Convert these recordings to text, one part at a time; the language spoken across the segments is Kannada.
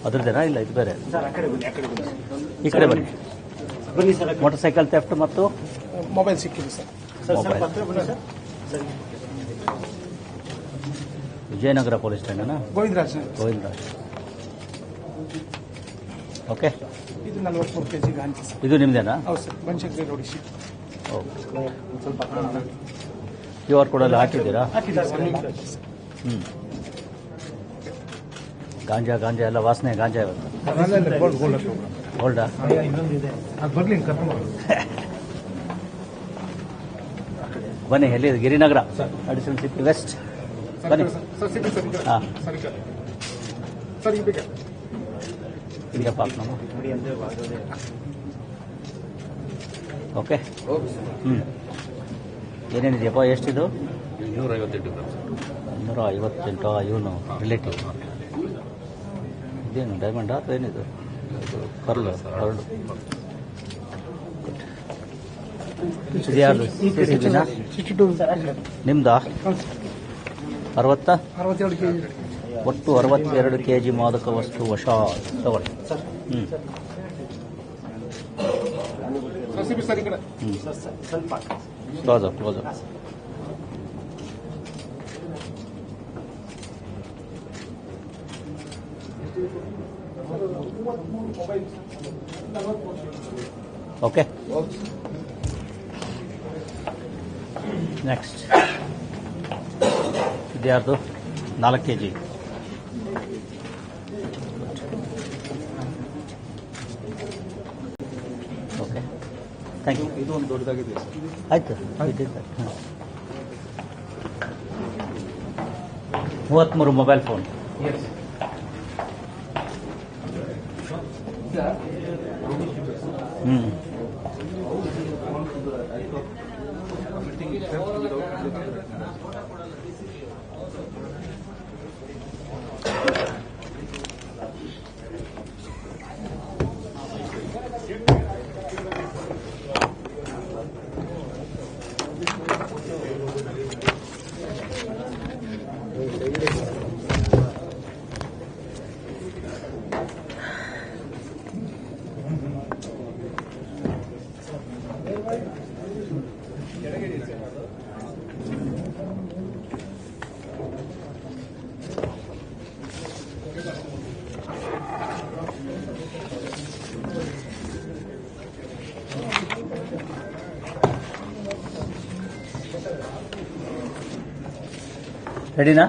ಅದ್ರದ್ದೇನಾ ಇಲ್ಲ ಇದು ಬೇರೆ ಸರ್ ಆ ಕಡೆ ಬನ್ನಿ ಈ ಕಡೆ ಬನ್ನಿ ಬನ್ನಿ ಸರ್ ಮೋಟರ್ ಸೈಕಲ್ ಥೆಫ್ಟ್ ಮತ್ತು ಮೊಬೈಲ್ ಸಿಕ್ಕಿದೆ ಸರ್ ಮೊಬೈಲ್. ಹತ್ರ ಬನ್ನಿ ಸರ್ ಸರಿ ವಿಜಯನಗರ ಪೊಲೀಸ್ ಠಾಣೆನಾ ಗೋವಿಂದರಾಜ್ ಗೋವಿಂದರಾಜ್. ಓಕೆ, ಇದು 43 kg ಗಾಂಜಿ ಸರ್. ಇದು ನಿಮ್ದೇನಾ? ಹೌದು sir, Banashankari road issue. Okay. QR ಕೋಡಲ್ಲಿ ಹಾಕಿದ್ದೀರಾ? ಹಾಕಿದ್ದೀವಿ ಸರ್. ಗಾಂಜಾ ಎಲ್ಲ ವಾಸನೆ ಗಾಂಜಾ ಇವತ್ತು ಗೋಲ್ಡಾ? ಬನ್ನಿ, ಎಲ್ಲಿ ಗಿರಿನಗರ ಅಡಿಷನಲ್ ಸಿಟಿ ವೆಸ್ಟ್ ಬನ್ನಿ. ಹಾಂ ಇದೆಯಪ್ಪ ನಮ್ಮ ಓಕೆ. ಏನೇನಿದೆಯಪ್ಪ? ಎಷ್ಟಿದು? 258. ಇವನು ರಿಲೇಟಿವ್ ಇದೇನು ಡೈಮಂಡಾ ಅಥವಾ ಏನಿದು? ಕರ್ಲು ಇದ್ಯಾರ್ದು? ನಿಮ್ದಾ? 62 kg. ಒಟ್ಟು 62 kg ಮಾದಕ ವಸ್ತು ವಶ. ತಗೊಳ್ಳಿ. ಕ್ಲೋಸ್. ಓಕೆ, ನೆಕ್ಸ್ಟ್ ಇದ್ಯಾರ್ದು? 4 kg. Okay, thank you. ಇದು ಒಂದು ದೊಡ್ಡದಾಗಿದೆ. ಆಯ್ತು. 33 ಮೊಬೈಲ್ ಫೋನ್. ರೆಡಿನಾ?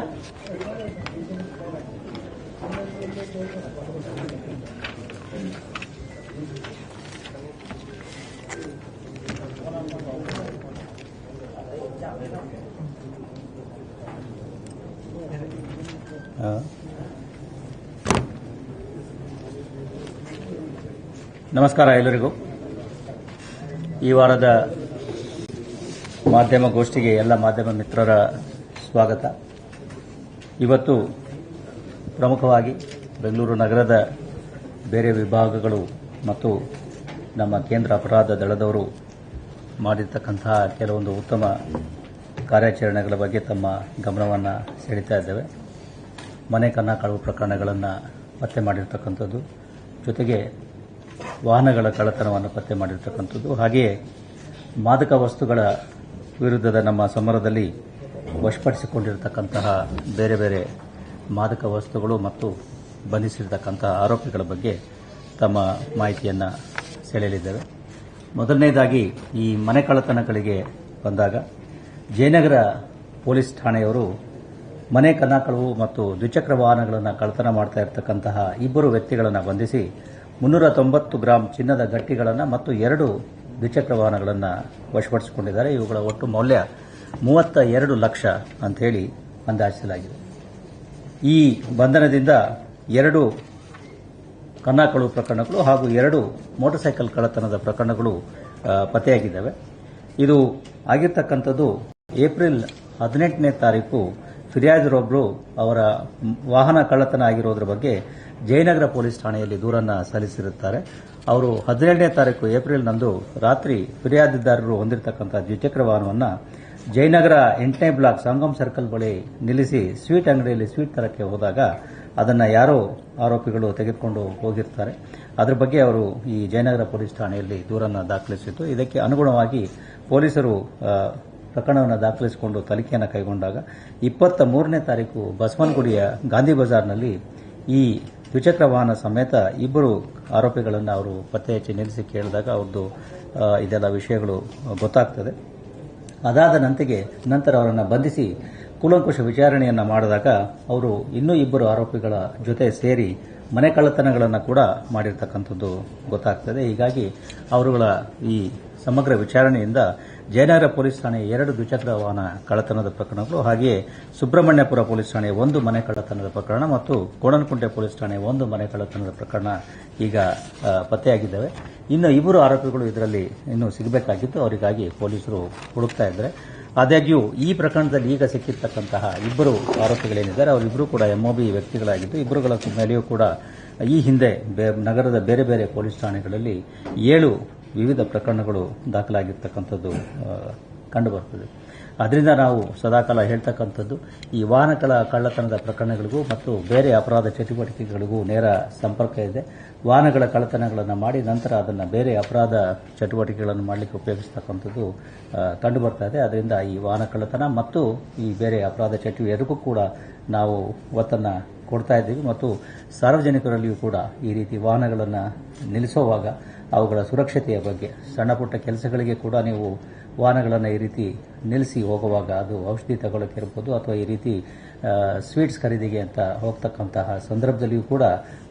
ನಮಸ್ಕಾರ ಎಲ್ಲರಿಗೂ. ಈ ವಾರದ ಮಾಧ್ಯಮ ಗೋಷ್ಠಿಗೆ ಎಲ್ಲ ಮಾಧ್ಯಮ ಮಿತ್ರರ ಸ್ವಾಗತ. ಇವತ್ತು ಪ್ರಮುಖವಾಗಿ ಬೆಂಗಳೂರು ನಗರದ ಬೇರೆ ವಿಭಾಗಗಳು ಮತ್ತು ನಮ್ಮ ಕೇಂದ್ರ ಅಪರಾಧ ದಳದವರು ಮಾಡಿರ್ತಕ್ಕಂತಹ ಕೆಲವೊಂದು ಉತ್ತಮ ಕಾರ್ಯಾಚರಣೆಗಳ ಬಗ್ಗೆ ತಮ್ಮ ಗಮನವನ್ನು ಸೆಳೀತಾ ಇದ್ದೇವೆ. ಮನೆ ಕನ್ನ ಕಳವು ಪ್ರಕರಣಗಳನ್ನು ಪತ್ತೆ ಮಾಡಿರ್ತಕ್ಕಂಥದ್ದು, ಜೊತೆಗೆ ವಾಹನಗಳ ಕಳ್ಳತನವನ್ನು ಪತ್ತೆ ಮಾಡಿರ್ತಕ್ಕಂಥದ್ದು, ಹಾಗೆಯೇ ಮಾದಕ ವಸ್ತುಗಳ ವಿರುದ್ಧದ ನಮ್ಮ ಸಮರದಲ್ಲಿ ವಶಪಡಿಸಿಕೊಂಡಿರತಕ್ಕಂತಹ ಬೇರೆ ಬೇರೆ ಮಾದಕ ವಸ್ತುಗಳು ಮತ್ತು ಬಂಧಿಸಿರ್ತಕ್ಕಂತಹ ಆರೋಪಿಗಳ ಬಗ್ಗೆ ತಮ್ಮ ಮಾಹಿತಿಯನ್ನು ಸೆಳೆಯಲಿದ್ದೇವೆ. ಮೊದಲನೇದಾಗಿ ಈ ಮನೆ ಕಳ್ಳತನಗಳಿಗೆ ಬಂದಾಗ ಜಯನಗರ ಪೊಲೀಸ್ ಠಾಣೆಯವರು ಮನೆ ಕನ್ನ ಕಳವು ಮತ್ತು ದ್ವಿಚಕ್ರ ವಾಹನಗಳನ್ನು ಕಳ್ಳತನ ಮಾಡ್ತಾ ಇರತಕ್ಕಂತಹ 2 ವ್ಯಕ್ತಿಗಳನ್ನು ಬಂಧಿಸಿ 390 ಗ್ರಾಂ ಚಿನ್ನದ ಗಟ್ಟಿಗಳನ್ನು ಮತ್ತು 2 ದ್ವಿಚಕ್ರ ವಾಹನಗಳನ್ನು ವಶಪಡಿಸಿಕೊಂಡಿದ್ದಾರೆ. ಇವುಗಳ ಒಟ್ಟು ಮೌಲ್ಯ 32 ಲಕ್ಷ ಅಂತೇಳಿ ಅಂದಾಜಿಸಲಾಗಿದೆ. ಈ ಬಂಧನದಿಂದ 2 ಕನ್ನ ಕಳವು ಪ್ರಕರಣಗಳು ಹಾಗೂ 2 ಮೋಟಾರ್ ಸೈಕಲ್ ಕಳ್ಳತನದ ಪ್ರಕರಣಗಳು ಪತ್ತೆಯಾಗಿದ್ದಾವೆ. ಇದು ಆಗಿರ್ತಕ್ಕಂಥದ್ದು ಏಪ್ರಿಲ್ 18ನೇ ತಾರೀಕು ಫಿರ್ಯಾದಿರೊಬ್ಬರು ಅವರ ವಾಹನ ಕಳ್ಳತನ ಆಗಿರೋದ್ರ ಬಗ್ಗೆ ಜಯನಗರ ಪೊಲೀಸ್ ಠಾಣೆಯಲ್ಲಿ ದೂರನ್ನು ಸಲ್ಲಿಸಿರುತ್ತಾರೆ. ಅವರು 17ನೇ ತಾರೀಕು ಏಪ್ರಿಲ್ನಂದು ರಾತ್ರಿ ಫಿರ್ಯಾದಿದಾರರು ಹೊಂದಿರತಕ್ಕಂಥ ದ್ವಿಚಕ್ರ ವಾಹನವನ್ನು ಜಯನಗರ 8ನೇ ಬ್ಲಾಕ್ ಸಂಗಮ್ ಸರ್ಕಲ್ ಬಳಿ ನಿಲ್ಲಿಸಿ ಸ್ವೀಟ್ ಅಂಗಡಿಯಲ್ಲಿ ಸ್ವೀಟ್ ತರಕ್ಕೆ ಹೋದಾಗ ಅದನ್ನು ಯಾರೋ ಆರೋಪಿಗಳು ತೆಗೆದುಕೊಂಡು ಹೋಗಿರ್ತಾರೆ. ಅದರ ಬಗ್ಗೆ ಅವರು ಈ ಜಯನಗರ ಪೊಲೀಸ್ ಠಾಣೆಯಲ್ಲಿ ದೂರನ್ನು ದಾಖಲಿಸಿದ್ದು, ಇದಕ್ಕೆ ಅನುಗುಣವಾಗಿ ಪೊಲೀಸರು ಪ್ರಕರಣವನ್ನು ದಾಖಲಿಸಿಕೊಂಡು ತನಿಖೆಯನ್ನು ಕೈಗೊಂಡಾಗ 23ನೇ ತಾರೀಕು ಬಸವನಗುಡಿಯ ಗಾಂಧಿ ಬಜಾರ್ನಲ್ಲಿ ಈ ದ್ವಿಚಕ್ರ ವಾಹನ ಸಮೇತ ಇಬ್ಬರು ಆರೋಪಿಗಳನ್ನು ಅವರು ಪತ್ತೆ ಹಚ್ಚಿ ನಿಲ್ಲಿಸಿ ಕೇಳಿದಾಗ ಅವ್ರದ್ದು ಇದೆಲ್ಲ ವಿಷಯಗಳು ಗೊತ್ತಾಗ್ತದೆ. ಅದಾದ ನಂತರ ಅವರನ್ನು ಬಂಧಿಸಿ ಕೂಲಂಕುಷ ವಿಚಾರಣೆಯನ್ನು ಮಾಡಿದಾಗ ಅವರು ಇನ್ನೂ ಇಬ್ಬರು ಆರೋಪಿಗಳ ಜೊತೆ ಸೇರಿ ಮನೆ ಕಳ್ಳತನಗಳನ್ನು ಕೂಡ ಮಾಡಿರ್ತಕ್ಕಂಥದ್ದು ಗೊತ್ತಾಗ್ತದೆ. ಹೀಗಾಗಿ ಅವರುಗಳ ಈ ಸಮಗ್ರ ವಿಚಾರಣೆಯಿಂದ ಜಯನಗರ ಪೊಲೀಸ್ ಠಾಣೆ 2 ದ್ವಿಚಕ್ರ ವಾಹನ ಕಳ್ಳತನದ ಪ್ರಕರಣಗಳು, ಹಾಗೆಯೇ ಸುಬ್ರಹ್ಮಣ್ಯಪುರ ಪೊಲೀಸ್ ಠಾಣೆ 1 ಮನೆ ಕಳ್ಳತನದ ಪ್ರಕರಣ ಮತ್ತು ಕೋಣನಕುಂಟೆ ಪೊಲೀಸ್ ಠಾಣೆ 1 ಮನೆ ಕಳ್ಳತನದ ಪ್ರಕರಣ ಈಗ ಪತ್ತೆಯಾಗಿದ್ದಾವೆ. ಇನ್ನು ಇಬ್ಬರು ಆರೋಪಿಗಳು ಇದರಲ್ಲಿ ಇನ್ನೂ ಸಿಗಬೇಕಾಗಿದ್ದು ಅವರಿಗಾಗಿ ಪೊಲೀಸರು ಹುಡುಕ್ತಾ ಇದ್ದಾರೆ. ಆದಾಗ್ಯೂ ಈ ಪ್ರಕರಣದಲ್ಲಿ ಈಗ ಸಿಕ್ಕಿರ್ತಕ್ಕಂತಹ ಇಬ್ಬರು ಆರೋಪಿಗಳೇನಿದ್ದಾರೆ ಅವರಿಬ್ಬರು ಕೂಡ MOB ವ್ಯಕ್ತಿಗಳಾಗಿದ್ದು, ಇಬ್ಬರುಗಳ ಮೇಲೆಯೂ ಕೂಡ ಈ ಹಿಂದೆ ನಗರದ ಬೇರೆ ಬೇರೆ ಪೊಲೀಸ್ ಠಾಣೆಗಳಲ್ಲಿ 7 ವಿವಿಧ ಪ್ರಕರಣಗಳು ದಾಖಲಾಗಿರ್ತಕ್ಕಂಥದ್ದು ಕಂಡುಬರುತ್ತದೆ. ಅದರಿಂದ ನಾವು ಸದಾಕಾಲ ಹೇಳ್ತಕ್ಕಂಥದ್ದು, ಈ ವಾಹನ ಕಳ್ಳತನದ ಪ್ರಕರಣಗಳಿಗೂ ಮತ್ತು ಬೇರೆ ಅಪರಾಧ ಚಟುವಟಿಕೆಗಳಿಗೂ ನೇರ ಸಂಪರ್ಕ ಇದೆ. ವಾಹನಗಳ ಕಳ್ಳತನಗಳನ್ನು ಮಾಡಿ ನಂತರ ಅದನ್ನು ಬೇರೆ ಅಪರಾಧ ಚಟುವಟಿಕೆಗಳನ್ನು ಮಾಡಲಿಕ್ಕೆ ಉಪಯೋಗಿಸ್ತಕ್ಕಂಥದ್ದು ಕಂಡುಬರ್ತಾ ಇದೆ. ಅದರಿಂದ ಈ ವಾಹನ ಕಳ್ಳತನ ಮತ್ತು ಈ ಬೇರೆ ಅಪರಾಧ ಚಟುವಟಿಕೆಗೂ ಕೂಡ ನಾವು ಒತ್ತನ್ನು ಕೊಡ್ತಾ ಇದ್ದೀವಿ ಮತ್ತು ಸಾರ್ವಜನಿಕರಲ್ಲಿಯೂ ಕೂಡ ಈ ರೀತಿ ವಾಹನಗಳನ್ನು ನಿಲ್ಲಿಸುವಾಗ ಅವುಗಳ ಸುರಕ್ಷತೆಯ ಬಗ್ಗೆ, ಸಣ್ಣ ಪುಟ್ಟ ಕೆಲಸಗಳಿಗೆ ಕೂಡ ನೀವು ವಾಹನಗಳನ್ನು ಈ ರೀತಿ ನಿಲ್ಲಿಸಿ ಹೋಗುವಾಗ, ಅದು ಔಷಧಿ ತಗೊಳ್ಳೋಕೆ ಇರ್ಬೋದು ಅಥವಾ ಈ ರೀತಿ ಸ್ವೀಟ್ಸ್ ಖರೀದಿಗೆ ಅಂತ ಹೋಗ್ತಕ್ಕಂತಹ ಸಂದರ್ಭದಲ್ಲಿಯೂ ಕೂಡ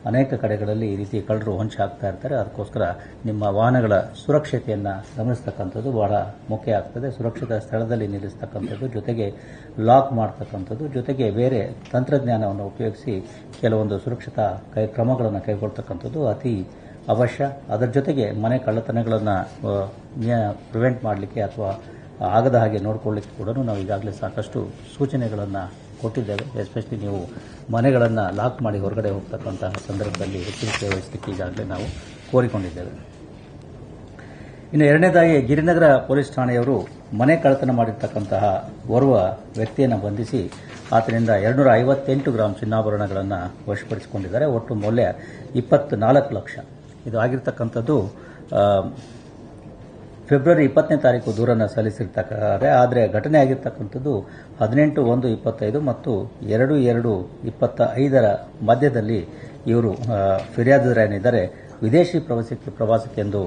ಅನೇಕ ಕಡೆಗಳಲ್ಲಿ ಈ ರೀತಿ ಕಳ್ಳರು ಹೊಂಚು ಹಾಕ್ತಾ ಇರ್ತಾರೆ. ಅದಕ್ಕೋಸ್ಕರ ನಿಮ್ಮ ವಾಹನಗಳ ಸುರಕ್ಷತೆಯನ್ನು ಗಮನಿಸ್ತಕ್ಕಂಥದ್ದು ಬಹಳ ಮುಖ್ಯ ಆಗ್ತದೆ. ಸುರಕ್ಷಿತ ಸ್ಥಳದಲ್ಲಿ ನಿಲ್ಲಿಸ್ತಕ್ಕಂಥದ್ದು, ಜೊತೆಗೆ ಲಾಕ್ ಮಾಡ್ತಕ್ಕಂಥದ್ದು, ಜೊತೆಗೆ ಬೇರೆ ತಂತ್ರಜ್ಞಾನವನ್ನು ಉಪಯೋಗಿಸಿ ಕೆಲವೊಂದು ಸುರಕ್ಷತಾ ಕ್ರಮಗಳನ್ನು ಕೈಗೊಳ್ತಕ್ಕಂಥದ್ದು ಅತಿ ಅವಶ್ಯ. ಅದರ ಜೊತೆಗೆ ಮನೆ ಕಳ್ಳತನಗಳನ್ನು ಪ್ರಿವೆಂಟ್ ಮಾಡಲಿಕ್ಕೆ ಅಥವಾ ಆಗದ ಹಾಗೆ ನೋಡಿಕೊಳ್ಳಿಕ್ಕೆ ಕೂಡ ನಾವು ಈಗಾಗಲೇ ಸಾಕಷ್ಟು ಸೂಚನೆಗಳನ್ನು ಕೊಟ್ಟಿದ್ದೇವೆ. ಎಸ್ಪೆಷಲಿ ನೀವು ಮನೆಗಳನ್ನು ಲಾಕ್ ಮಾಡಿ ಹೊರಗಡೆ ಹೋಗ್ತಕ್ಕಂತಹ ಸಂದರ್ಭದಲ್ಲಿ ಎಚ್ಚರಿಕೆ ವಹಿಸಲಿಕ್ಕೆ ಈಗಾಗಲೇ ನಾವು ಕೋರಿಕೊಂಡಿದ್ದೇವೆ. ಇನ್ನು ಎರಡನೇದಾಗಿ ಗಿರಿನಗರ ಪೊಲೀಸ್ ಠಾಣೆಯವರು ಮನೆ ಕಳ್ಳತನ ಮಾಡಿರ್ತಕ್ಕಂತಹ ಓರ್ವ ವ್ಯಕ್ತಿಯನ್ನು ಬಂಧಿಸಿ ಆತನಿಂದ 258 ಗ್ರಾಂ ಚಿನ್ನಾಭರಣಗಳನ್ನು ವಶಪಡಿಸಿಕೊಂಡಿದ್ದಾರೆ. ಒಟ್ಟು ಮೌಲ್ಯ 24 ಲಕ್ಷ. ಇದು ಆಗಿರ್ತಕ್ಕಂಥದ್ದು ಫೆಬ್ರವರಿ 20ನೇ ತಾರೀಕು ದೂರನ್ನು ಸಲ್ಲಿಸಿರ್ತಾರೆ. ಆದರೆ ಘಟನೆ ಆಗಿರ್ತಕ್ಕಂಥದ್ದು 18/1/25 ಮತ್ತು 2/2/25 ಮಧ್ಯದಲ್ಲಿ ಇವರು ಫಿರ್ಯಾದಿದಾರರೇನಿದ್ದಾರೆ ವಿದೇಶಿ ಪ್ರವಾಸಕ್ಕೆಂದು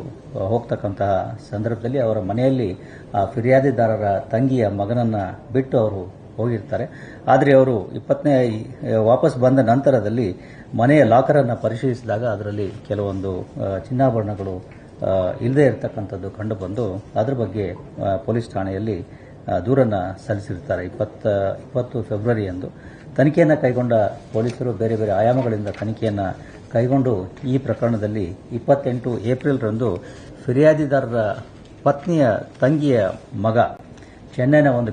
ಹೋಗ್ತಕ್ಕಂತಹ ಸಂದರ್ಭದಲ್ಲಿ ಅವರ ಮನೆಯಲ್ಲಿ ಆ ಫಿರ್ಯಾದಿದಾರರ ತಂಗಿಯ ಮಗನನ್ನು ಬಿಟ್ಟು ಅವರು ಹೋಗಿರ್ತಾರೆ. ಆದರೆ ಅವರು ವಾಪಸ್ ಬಂದ ನಂತರದಲ್ಲಿ ಮನೆಯ ಲಾಕರನ್ನು ಪರಿಶೀಲಿಸಿದಾಗ ಅದರಲ್ಲಿ ಕೆಲವೊಂದು ಚಿನ್ನಾಭರಣಗಳು ಇಲ್ಲದೇ ಇರತಕ್ಕಂಥದ್ದು ಕಂಡುಬಂದು ಅದರ ಬಗ್ಗೆ ಪೊಲೀಸ್ ಠಾಣೆಯಲ್ಲಿ ದೂರನ್ನು ಸಲ್ಲಿಸಿರ್ತಾರೆ 20 ಫೆಬ್ರವರಿಯಂದು. ತನಿಖೆಯನ್ನು ಕೈಗೊಂಡ ಪೊಲೀಸರು ಬೇರೆ ಬೇರೆ ಆಯಾಮಗಳಿಂದ ತನಿಖೆಯನ್ನು ಕೈಗೊಂಡು ಈ ಪ್ರಕರಣದಲ್ಲಿ 28 ಏಪ್ರಿಲ್ರಂದು ಫಿರ್ಯಾದಿದಾರರ ಪತ್ನಿಯ ತಂಗಿಯ ಮಗ ಚೆನ್ನೈನ ಒಂದು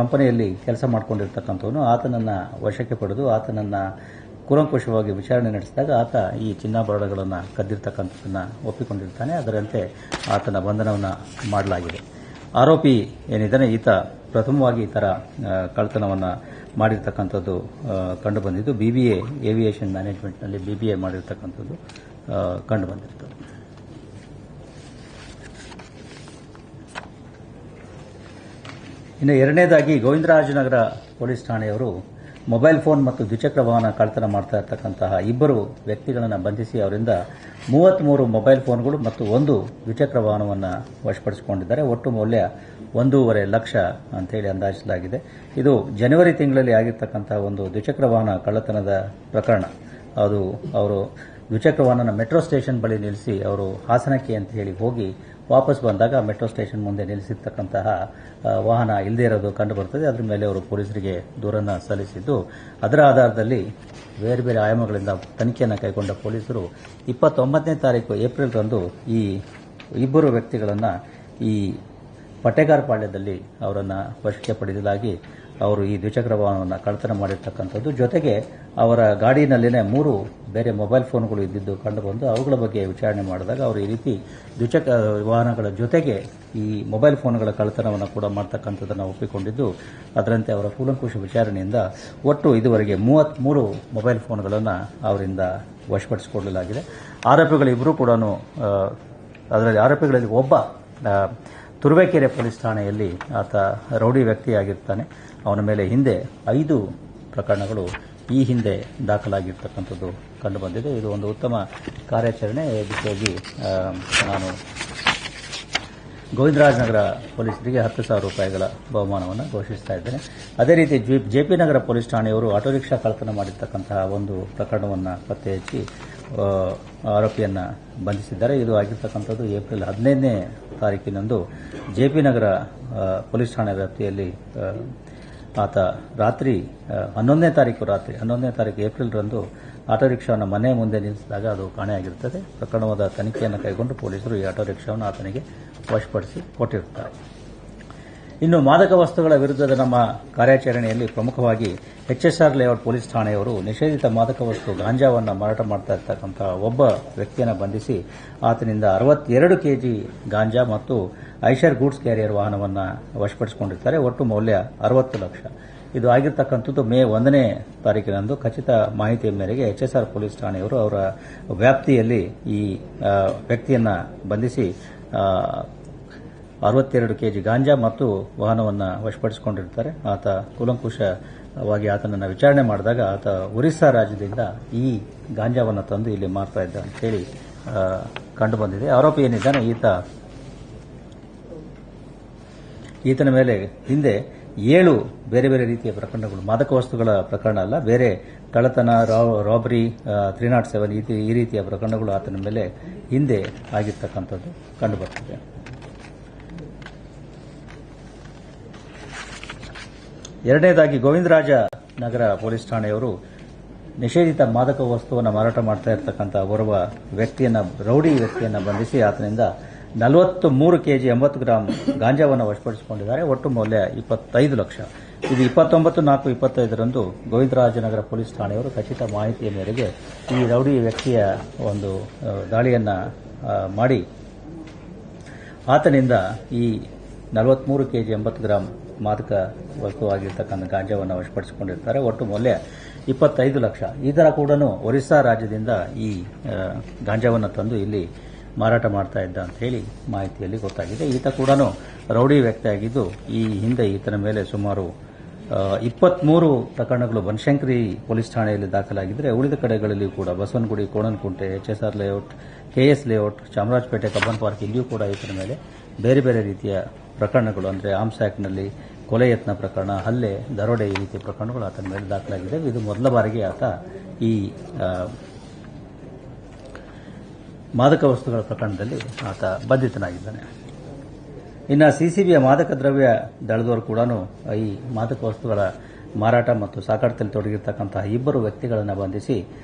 ಕಂಪನಿಯಲ್ಲಿ ಕೆಲಸ ಮಾಡಿಕೊಂಡಿರ್ತಕ್ಕಂಥವನು ಆತನನ್ನು ವಶಕ್ಕೆ ಪಡೆದು ಆತನನ್ನು ಕೂಲಂಕುಷವಾಗಿ ವಿಚಾರಣೆ ನಡೆಸಿದಾಗ ಆತ ಈ ಚಿನ್ನಾಭರಣಗಳನ್ನು ಕದ್ದಿರ್ತಕ್ಕಂಥದ್ದನ್ನು ಒಪ್ಪಿಕೊಂಡಿರ್ತಾನೆ. ಅದರಂತೆ ಆತನ ಬಂಧನವನ್ನು ಮಾಡಲಾಗಿದೆ. ಆರೋಪಿ ಏನಿದ್ದಾನೆ ಈತ ಪ್ರಥಮವಾಗಿ ಈ ಥರ ಕಳ್ಳತನವನ್ನು ಮಾಡಿರ್ತಕ್ಕಂಥದ್ದು ಕಂಡುಬಂದಿದ್ದು BBA ಏವಿಯೇಷನ್ ಮ್ಯಾನೇಜ್ಮೆಂಟ್ನಲ್ಲಿ BBA ಮಾಡಿರ್ತಕ್ಕಂಥದ್ದು ಕಂಡುಬಂದಿರ್ತದೆ. ಇನ್ನು ಎರಡನೇದಾಗಿ ಗೋವಿಂದರಾಜನಗರ ಪೊಲೀಸ್ ಠಾಣೆಯವರು ಮೊಬೈಲ್ ಫೋನ್ ಮತ್ತು ದ್ವಿಚಕ್ರ ವಾಹನ ಕಳ್ಳತನ ಮಾಡ್ತಾ ಇರತಕ್ಕಂತಹ ಇಬ್ಬರು ವ್ಯಕ್ತಿಗಳನ್ನು ಬಂಧಿಸಿ ಅವರಿಂದ 33 ಮೊಬೈಲ್ ಫೋನ್ಗಳು ಮತ್ತು 1 ದ್ವಿಚಕ್ರ ವಾಹನವನ್ನು ವಶಪಡಿಸಿಕೊಂಡಿದ್ದಾರೆ. ಒಟ್ಟು ಮೌಲ್ಯ 1.5 ಲಕ್ಷ ಅಂತೇಳಿ ಅಂದಾಜಿಸಲಾಗಿದೆ. ಇದು ಜನವರಿ ತಿಂಗಳಲ್ಲಿ ಆಗಿರ್ತಕ್ಕಂತಹ ಒಂದು ದ್ವಿಚಕ್ರ ವಾಹನ ಕಳ್ಳತನದ ಪ್ರಕರಣ. ಅದು ಅವರು ದ್ವಿಚಕ್ರ ವಾಹನ ಮೆಟ್ರೋ ಸ್ಟೇಷನ್ ಬಳಿ ನಿಲ್ಲಿಸಿ ಅವರು ಹಾಸನಕ್ಕೆ ಅಂತ ಹೇಳಿ ಹೋಗಿ ವಾಪಸ್ ಬಂದಾಗ ಮೆಟ್ರೋ ಸ್ಟೇಷನ್ ಮುಂದೆ ನಿಲ್ಲಿಸಿರ್ತಕ್ಕಂತಹ ವಾಹನ ಇಲ್ಲದೇ ಇರೋದು ಕಂಡುಬರುತ್ತದೆ. ಅದರ ಮೇಲೆ ಅವರು ಪೊಲೀಸರಿಗೆ ದೂರನ್ನು ಸಲ್ಲಿಸಿದ್ದು, ಅದರ ಆಧಾರದಲ್ಲಿ ಬೇರೆ ಬೇರೆ ಆಯಾಮಗಳಿಂದ ತನಿಖೆಯನ್ನು ಕೈಗೊಂಡ ಪೊಲೀಸರು 29ನೇ ತಾರೀಕು ಏಪ್ರಿಲ್ರಂದು ಈ ಇಬ್ಬರು ವ್ಯಕ್ತಿಗಳನ್ನು ಈ ಪಟ್ಟೆಗಾರಪಾಳ್ಯದಲ್ಲಿ ಅವರನ್ನು ವಶಕ್ಕೆ ಪಡೆಯಲಾಗಿ ಅವರು ಈ ದ್ವಿಚಕ್ರ ವಾಹನವನ್ನು ಕಳ್ಳತನ ಮಾಡಿರ್ತಕ್ಕಂಥದ್ದು. ಜೊತೆಗೆ ಅವರ ಗಾಡಿನಲ್ಲಿನೇ 3 ಬೇರೆ ಮೊಬೈಲ್ ಫೋನ್ಗಳು ಇದ್ದಿದ್ದು ಕಂಡುಬಂದು ಅವುಗಳ ಬಗ್ಗೆ ವಿಚಾರಣೆ ಮಾಡಿದಾಗ ಅವರು ಈ ರೀತಿ ದ್ವಿಚಕ್ರ ವಾಹನಗಳ ಜೊತೆಗೆ ಈ ಮೊಬೈಲ್ ಫೋನ್ಗಳ ಕಳ್ಳತನವನ್ನು ಕೂಡ ಮಾಡ್ತಕ್ಕಂಥದ್ದನ್ನು ಒಪ್ಪಿಕೊಂಡಿದ್ದು, ಅದರಂತೆ ಅವರ ಕೂಲಂಕುಷ ವಿಚಾರಣೆಯಿಂದ ಒಟ್ಟು ಇದುವರೆಗೆ 33 ಮೊಬೈಲ್ ಫೋನ್ಗಳನ್ನು ಅವರಿಂದ ವಶಪಡಿಸಿಕೊಳ್ಳಲಾಗಿದೆ. ಆರೋಪಿಗಳಿಬ್ಬರೂ ಕೂಡ ಅದರಲ್ಲಿ ಆರೋಪಿಗಳಲ್ಲಿ ಒಬ್ಬ ತುರುವೇಕೆರೆ ಪೊಲೀಸ್ ಠಾಣೆಯಲ್ಲಿ ಆತ ರೌಡಿ ವ್ಯಕ್ತಿಯಾಗಿರ್ತಾನೆ. ಅವನ ಮೇಲೆ ಹಿಂದೆ 5 ಪ್ರಕರಣಗಳು ಈ ಹಿಂದೆ ದಾಖಲಾಗಿರ್ತಕ್ಕಂಥದ್ದು ಕಂಡುಬಂದಿದೆ. ಇದು ಒಂದು ಉತ್ತಮ ಕಾರ್ಯಾಚರಣೆ. ಇದಕ್ಕಾಗಿ ನಾನು ಗೋವಿಂದರಾಜನಗರ ಪೊಲೀಸರಿಗೆ 10,000 ರೂಪಾಯಿಗಳ ಬಹುಮಾನವನ್ನು ಘೋಷಿಸ್ತಾ ಇದ್ದೇನೆ. ಅದೇ ರೀತಿ ಜೆಪಿ ನಗರ ಪೊಲೀಸ್ ಠಾಣೆಯವರು ಆಟೋ ರಿಕ್ಷಾ ಕಳ್ಳತನ ಮಾಡಿರ್ತಕ್ಕಂತಹ ಒಂದು ಪ್ರಕರಣವನ್ನು ಪತ್ತೆ ಹಚ್ಚಿ ಆರೋಪಿಯನ್ನು ಬಂಧಿಸಿದ್ದಾರೆ. ಇದು ಆಗಿರ್ತಕ್ಕಂಥದ್ದು ಏಪ್ರಿಲ್ 15ನೇ ತಾರೀಕಿನಂದು ಜೆಪಿ ನಗರ ಪೊಲೀಸ್ ಠಾಣೆ ವ್ಯಾಪ್ತಿಯಲ್ಲಿ ಆತ ರಾತ್ರಿ 11ನೇ ತಾರೀಕು ಏಪ್ರಿಲ್ರಂದು ಆಟೋ ರಿಕ್ಷಾವನ್ನು ಮನೆ ಮುಂದೆ ನಿಲ್ಲಿಸಿದಾಗ ಅದು ಕಾಣೆಯಾಗಿರುತ್ತದೆ. ಪ್ರಕರಣವಾದ ತನಿಖೆಯನ್ನು ಕೈಗೊಂಡು ಪೊಲೀಸರು ಈ ಆಟೋ ರಿಕ್ಷಾವನ್ನು ಆತನಿಗೆ ವಶಪಡಿಸಿ ಕೊಟ್ಟಿರುತ್ತಾರೆ. ಇನ್ನು ಮಾದಕ ವಸ್ತುಗಳ ವಿರುದ್ಧದ ನಮ್ಮ ಕಾರ್ಯಾಚರಣೆಯಲ್ಲಿ ಪ್ರಮುಖವಾಗಿ ಎಚ್ಎಸ್ಆರ್ ಲೇಔಟ್ ಪೊಲೀಸ್ ಠಾಣೆಯವರು ನಿಷೇಧಿತ ಮಾದಕ ವಸ್ತು ಗಾಂಜಾವನ್ನು ಮಾರಾಟ ಮಾಡ್ತಾ ಇರತಕ್ಕಂತಹ ಒಬ್ಬ ವ್ಯಕ್ತಿಯನ್ನು ಬಂಧಿಸಿ ಆತನಿಂದ 62 ಕೆಜಿ ಗಾಂಜಾ ಮತ್ತು ಐಷರ್ ಗೂಡ್ಸ್ ಕ್ಯಾರಿಯರ್ ವಾಹನವನ್ನು ವಶಪಡಿಸಿಕೊಂಡಿರ್ತಾರೆ. ಒಟ್ಟು ಮೌಲ್ಯ 60 ಲಕ್ಷ. ಇದು ಆಗಿರ್ತಕ್ಕಂಥದ್ದು ಮೇ 1ನೇ ತಾರೀಕಿನಂದು. ಖಚಿತ ಮಾಹಿತಿಯ ಮೇರೆಗೆ ಎಚ್ಎಸ್ಆರ್ ಪೊಲೀಸ್ ಠಾಣೆಯವರು ಅವರ ವ್ಯಾಪ್ತಿಯಲ್ಲಿ ಈ ವ್ಯಕ್ತಿಯನ್ನು ಬಂಧಿಸಿ 62 ಕೆಜಿ ಗಾಂಜಾ ಮತ್ತು ವಾಹನವನ್ನು ವಶಪಡಿಸಿಕೊಂಡಿರ್ತಾರೆ. ಆತ ಕೂಲಂಕುಷವಾಗಿ ಆತನನ್ನು ವಿಚಾರಣೆ ಮಾಡಿದಾಗ ಆತ ಒರಿಸ್ಸಾ ರಾಜ್ಯದಿಂದ ಈ ಗಾಂಜಾವನ್ನು ತಂದು ಇಲ್ಲಿ ಮಾರ್ತಾ ಇದ್ದ ಅಂತೇಳಿ ಕಂಡುಬಂದಿದೆ. ಆರೋಪಿ ಏನಿದ್ದಾನೆ ಈತನ ಮೇಲೆ ಹಿಂದೆ 7 ಬೇರೆ ಬೇರೆ ರೀತಿಯ ಪ್ರಕರಣಗಳು, ಮಾದಕ ವಸ್ತುಗಳ ಪ್ರಕರಣ ಅಲ್ಲ, ಬೇರೆ ಕಳ್ಳತನ, ರಾಬರಿ, 307 ಈ ರೀತಿಯ ಪ್ರಕರಣಗಳು ಆತನ ಮೇಲೆ ಹಿಂದೆ ಆಗಿರ್ತಕ್ಕಂಥದ್ದು ಕಂಡುಬರುತ್ತದೆ. ಎರಡನೇದಾಗಿ ಗೋವಿಂದರಾಜ ನಗರ ಪೊಲೀಸ್ ಠಾಣೆಯವರು ನಿಷೇಧಿತ ಮಾದಕ ವಸ್ತುವನ್ನು ಮಾರಾಟ ಮಾಡ್ತಾ ಇರತಕ್ಕಂಥ ಓರ್ವ ರೌಡಿ ವ್ಯಕ್ತಿಯನ್ನು ಬಂಧಿಸಿ ಆತನಿಂದ 43 ಕೆಜಿ 80 ಗ್ರಾಂ ಗಾಂಜಾವನ್ನು ವಶಪಡಿಸಿಕೊಂಡಿದ್ದಾರೆ. ಒಟ್ಟು ಮೌಲ್ಯ 25 ಲಕ್ಷ. ಇದು 29/4/25ರಂದು ಗೋವಿಂದರಾಜನಗರ ಪೊಲೀಸ್ ಠಾಣೆಯವರು ಖಚಿತ ಮಾಹಿತಿಯ ಮೇರೆಗೆ ಈ ರೌಡಿ ವ್ಯಕ್ತಿಯ ಒಂದು ದಾಳಿಯನ್ನು ಮಾಡಿ ಆತನಿಂದ ಈ 43 ಕೆಜಿ 80 ಗ್ರಾಂ ಮಾದಕ ವಸ್ತುವಾಗಿರ್ತಕ್ಕಂಥ ಗಾಂಜಾವನ್ನು ವಶಪಡಿಸಿಕೊಂಡಿರ್ತಾರೆ. ಒಟ್ಟು ಮೌಲ್ಯ 25 ಲಕ್ಷ. ಇದರ ಕೂಡ ಒರಿಸ್ಸಾ ರಾಜ್ಯದಿಂದ ಈ ಗಾಂಜಾವನ್ನು ತಂದು ಇಲ್ಲಿ ಮಾರಾಟ ಮಾಡ್ತಾ ಇದ್ದ ಅಂತ ಹೇಳಿ ಮಾಹಿತಿಯಲ್ಲಿ ಗೊತ್ತಾಗಿದೆ. ಈತ ಕೂಡ ರೌಡಿ ವ್ಯಕ್ತಿಯಾಗಿದ್ದು ಈ ಹಿಂದೆ ಈತನ ಮೇಲೆ ಸುಮಾರು 23 ಪ್ರಕರಣಗಳು ಬನಶಂಕರಿ ಪೊಲೀಸ್ ಠಾಣೆಯಲ್ಲಿ ದಾಖಲಾಗಿದ್ದರೆ ಉಳಿದ ಕಡೆಗಳಲ್ಲಿ ಕೂಡ Basavanagudi, Konanakunte, HSR Layout, KS Layout, Chamarajpet, Cubbon Park ಇಲ್ಲಿಯೂ ಕೂಡ ಈತನ ಮೇಲೆ ಬೇರೆ ಬೇರೆ ರೀತಿಯ ಪ್ರಕರಣಗಳು ಅಂದರೆ ಆರ್ಮ್ಸ್ ಆಕ್ಟ್ನಲ್ಲಿ ಕೊಲೆ ಯತ್ನ ಪ್ರಕರಣ, ಹಲ್ಲೆ, ದರೋಡೆ ಈ ರೀತಿಯ ಪ್ರಕರಣಗಳು ಆತನ ಮೇಲೆ ದಾಖಲಾಗಿದೆ. ಇದು ಮೊದಲ ಬಾರಿಗೆ ಆತ ಈ ಮಾದಕ ವಸ್ತುಗಳ ಪ್ರಕರಣದಲ್ಲಿ ಆತ ಬಂಧಿತನಾಗಿದ್ದಾನೆ. ಇನ್ನು ಸಿಸಿಬಿಯ ಮಾದಕ ದ್ರವ್ಯ ದಳದವರು ಕೂಡ ಈ ಮಾದಕ ವಸ್ತುಗಳ ಮಾರಾಟ ಮತ್ತು ಸಾಗಾಟದಲ್ಲಿ ತೊಡಗಿರ್ತಕ್ಕಂತಹ 2 ವ್ಯಕ್ತಿಗಳನ್ನು ಬಂಧಿಸಿ